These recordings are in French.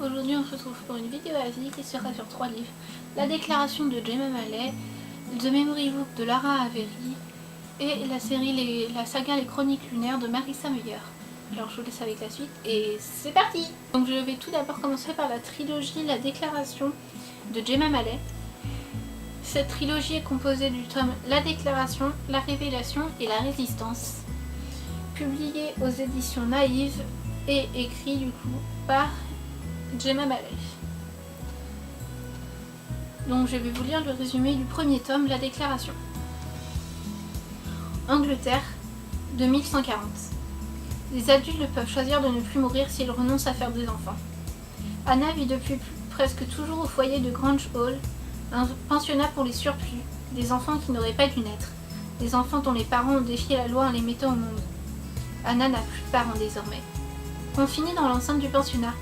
aujourd'hui on se retrouve pour une vidéo asie qui sera sur 3 livres. La déclaration de Jemma Malet, The Memory Book de Lara Avery et la saga Les Chroniques Lunaires de Marissa Meyer. Alors je vous laisse avec la suite et c'est parti. Donc je vais tout d'abord commencer par la trilogie La Déclaration de Jemma Malet. Cette trilogie est composée du tome La Déclaration, La Révélation et La Résistance, publié aux éditions Naïve et écrit du coup par Jemma Malet. Donc je vais vous lire le résumé du premier tome, La Déclaration. Angleterre, 2140. Les adultes peuvent choisir de ne plus mourir s'ils renoncent à faire des enfants. Anna vit depuis presque toujours au foyer de Grange Hall, un pensionnat pour les surplus, des enfants qui n'auraient pas dû naître, des enfants dont les parents ont défié la loi en les mettant au monde. Anna n'a plus de parents désormais. Confinée dans l'enceinte du pensionnat,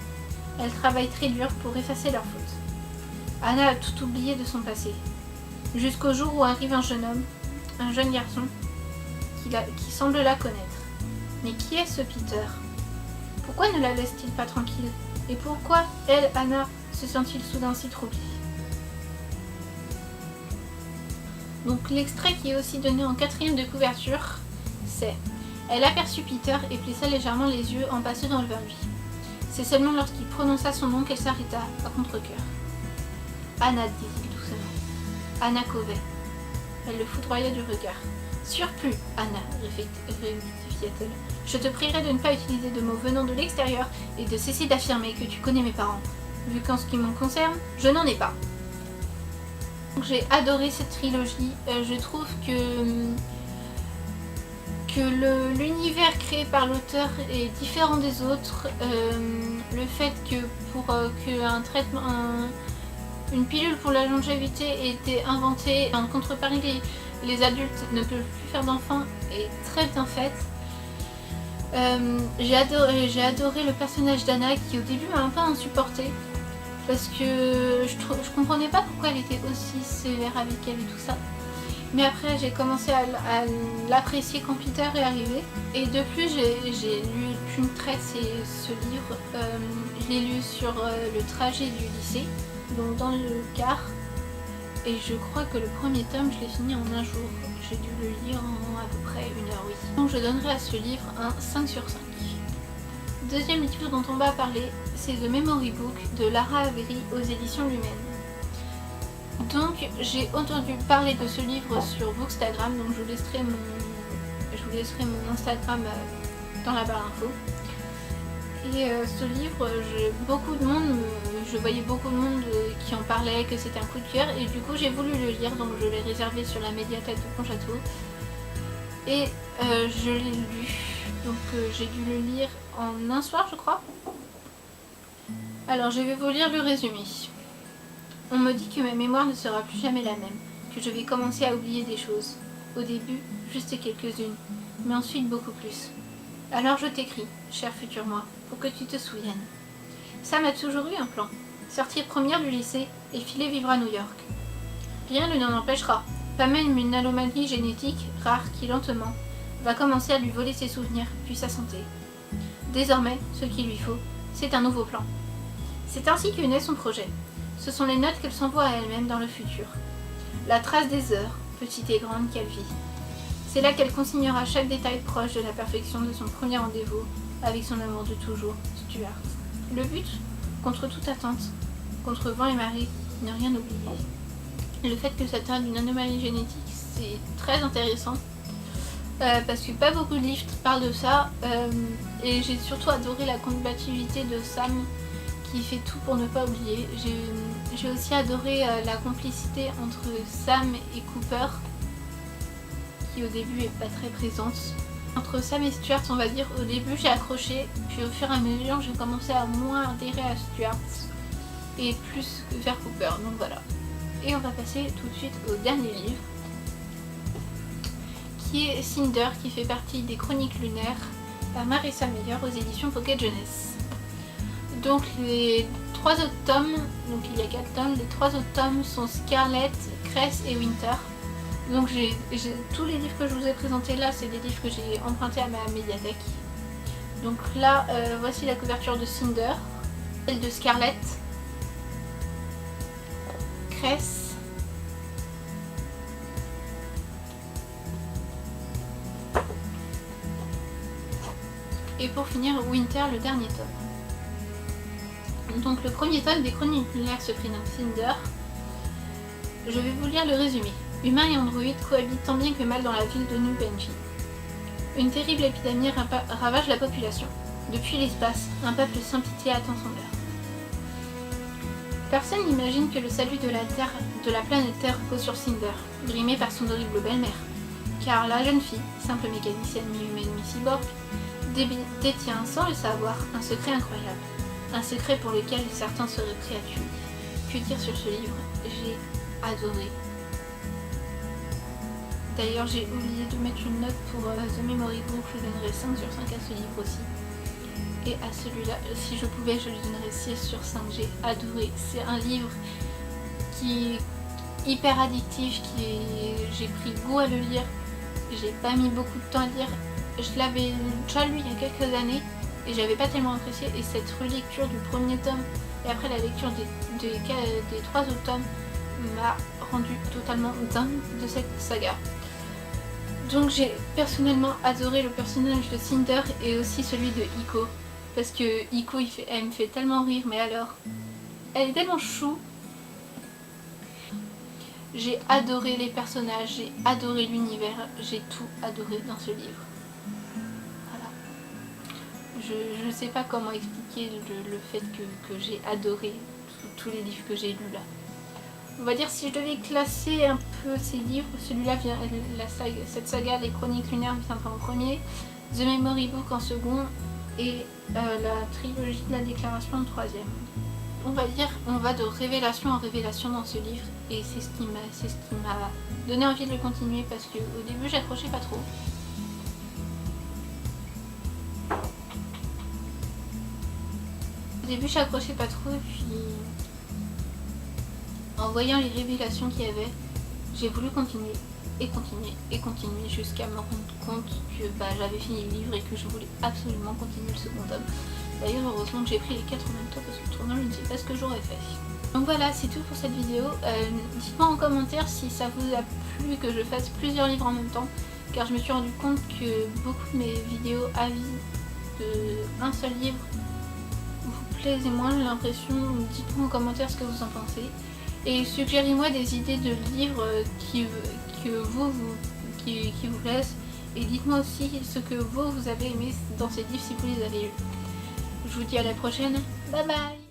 elle travaille très dur pour effacer leurs fautes. Anna a tout oublié de son passé, jusqu'au jour où arrive un jeune homme, un jeune garçon, qui semble la connaître. Mais qui est ce Peter? Pourquoi ne la laisse-t-il pas tranquille? Et pourquoi elle, Anna, se sent-il soudain si troublée? Donc l'extrait qui est aussi donné en 4e de couverture, c'est: elle aperçut Peter et plissa légèrement les yeux en passant devant lui. C'est seulement lorsqu'il prononça son nom qu'elle s'arrêta, à contre-cœur. Anna, dit-il doucement. Anna Covey. Elle le foudroya du regard. Surplus, Anna, rectifia-t-elle. Je te prierai de ne pas utiliser de mots venant de l'extérieur et de cesser d'affirmer que tu connais mes parents. Vu qu'en ce qui me concerne, je n'en ai pas. J'ai adoré cette trilogie. Je trouve que l'univers créé par l'auteur est différent des autres. Le fait que pour qu'un traitement, une pilule pour la longévité ait été inventée, en contrepartie les adultes ne peuvent plus faire d'enfants, est très bien faite. J'ai adoré le personnage d'Anna qui au début m'a un peu insupportée parce que je comprenais pas pourquoi elle était aussi sévère avec elle et tout ça. Mais après j'ai commencé à l'apprécier quand Peter est arrivé. Et de plus j'ai lu qu'une traite ce livre. Je l'ai lu sur le trajet du lycée, donc dans le car. Et je crois que le premier tome je l'ai fini en un jour. J'ai dû le lire en à peu près 1 heure, oui. Donc je donnerai à ce livre un 5 sur 5. Deuxième livre dont on va parler, c'est The Memory Book de Lara Avery aux éditions Lumen. Donc j'ai entendu parler de ce livre sur Bookstagram, donc je vous laisserai mon Instagram dans la barre info. Et ce livre, je voyais beaucoup de monde qui en parlait, que c'était un coup de cœur, et du coup j'ai voulu le lire, donc je l'ai réservé sur la médiathèque de Pontchâteau. Et je l'ai lu, donc j'ai dû le lire en un soir je crois. Alors je vais vous lire le résumé. On me dit que ma mémoire ne sera plus jamais la même, que je vais commencer à oublier des choses. Au début, juste quelques-unes, mais ensuite beaucoup plus. Alors je t'écris, cher futur moi, pour que tu te souviennes. Sam a toujours eu un plan, sortir première du lycée et filer vivre à New York. Rien ne l'en empêchera, pas même une anomalie génétique rare qui lentement va commencer à lui voler ses souvenirs, puis sa santé. Désormais, ce qu'il lui faut, c'est un nouveau plan. C'est ainsi que naît son projet. Ce sont les notes qu'elle s'envoie à elle-même dans le futur. La trace des heures, petites et grandes, qu'elle vit. C'est là qu'elle consignera chaque détail proche de la perfection de son premier rendez-vous avec son amour de toujours, Stuart. Le but, contre toute attente, contre vent et marée, ne rien oublier. Le fait que ça teinte d'une anomalie génétique, c'est très intéressant. Parce que pas beaucoup de livres parlent de ça. Et j'ai surtout adoré la combativité de Sam qui fait tout pour ne pas oublier. J'ai aussi adoré la complicité entre Sam et Cooper, qui au début est pas très présente. Entre Sam et Stuart, on va dire, au début j'ai accroché, puis au fur et à mesure j'ai commencé à moins adhérer à Stuart et plus vers Cooper, donc voilà. Et on va passer tout de suite au dernier livre, qui est Cinder, qui fait partie des Chroniques Lunaires par Marissa Meyer aux éditions Pocket Jeunesse. Donc les 3 autres tomes, donc il y a 4 tomes, les 3 autres tomes sont Scarlet, Cress et Winter. Donc tous les livres que je vous ai présentés là, c'est des livres que j'ai empruntés à ma médiathèque. Donc là, voici la couverture de Cinder. Celle de Scarlett, Cress, et pour finir Winter, le dernier tome. Donc le premier tome des Chroniques lunaires se prénomme Cinder. Je vais vous lire le résumé. Humains et androïdes cohabitent tant bien que mal dans la ville de New Benji. Une terrible épidémie ravage la population. Depuis l'espace, un peuple sans pitié attend son heure. Personne n'imagine que le salut de la planète Terre repose sur Cinder, brimée par son horrible belle-mère. Car la jeune fille, simple mécanicienne mi-humaine mi-cyborg, détient sans le savoir un secret incroyable. Un secret pour lequel certains seraient prêts à tuer. Que dire sur ce livre? J'ai adoré. D'ailleurs, j'ai oublié de mettre une note pour The Memory Book, je donnerais 5 sur 5 à ce livre aussi. Et à celui-là, si je pouvais, je lui donnerais 6 sur 5, j'ai adoré. C'est un livre qui est hyper addictif, j'ai pris goût à le lire. J'ai pas mis beaucoup de temps à lire. Je l'avais déjà lu il y a quelques années et j'avais pas tellement apprécié. Et cette relecture du premier tome et après la lecture des 3 autres tomes m'a rendu totalement dingue de cette saga. Donc j'ai personnellement adoré le personnage de Cinder et aussi celui de Iko. Parce que Iko, elle me fait tellement rire, mais alors, elle est tellement chou. J'ai adoré les personnages, j'ai adoré l'univers, j'ai tout adoré dans ce livre. Voilà. Je ne sais pas comment expliquer le fait que j'ai adoré tous les livres que j'ai lus là. On va dire si je devais classer un peu ces livres, celui-là vient, cette saga, les Chroniques lunaires viendra en premier, The Memory Book en second et la trilogie de la Déclaration en troisième. On va dire, on va de révélation en révélation dans ce livre et c'est ce qui m'a donné envie de le continuer parce qu'au début j'accrochais pas trop. Au début j'accrochais pas trop et puis en voyant les révélations qu'il y avait, j'ai voulu continuer et continuer et continuer jusqu'à me rendre compte que j'avais fini le livre et que je voulais absolument continuer le second tome. D'ailleurs heureusement que j'ai pris les 4 en même temps parce que tournant je ne sais pas ce que j'aurais fait. Donc voilà, c'est tout pour cette vidéo. Dites-moi en commentaire si ça vous a plu que je fasse plusieurs livres en même temps, car je me suis rendu compte que beaucoup de mes vidéos avis d'un seul livre vous plaisent moins, j'ai l'impression. Dites-moi en commentaire ce que vous en pensez. Et suggérez-moi des idées de livres qui vous plaisent. Et dites-moi aussi ce que vous avez aimé dans ces livres si vous les avez lus. Je vous dis à la prochaine. Bye bye!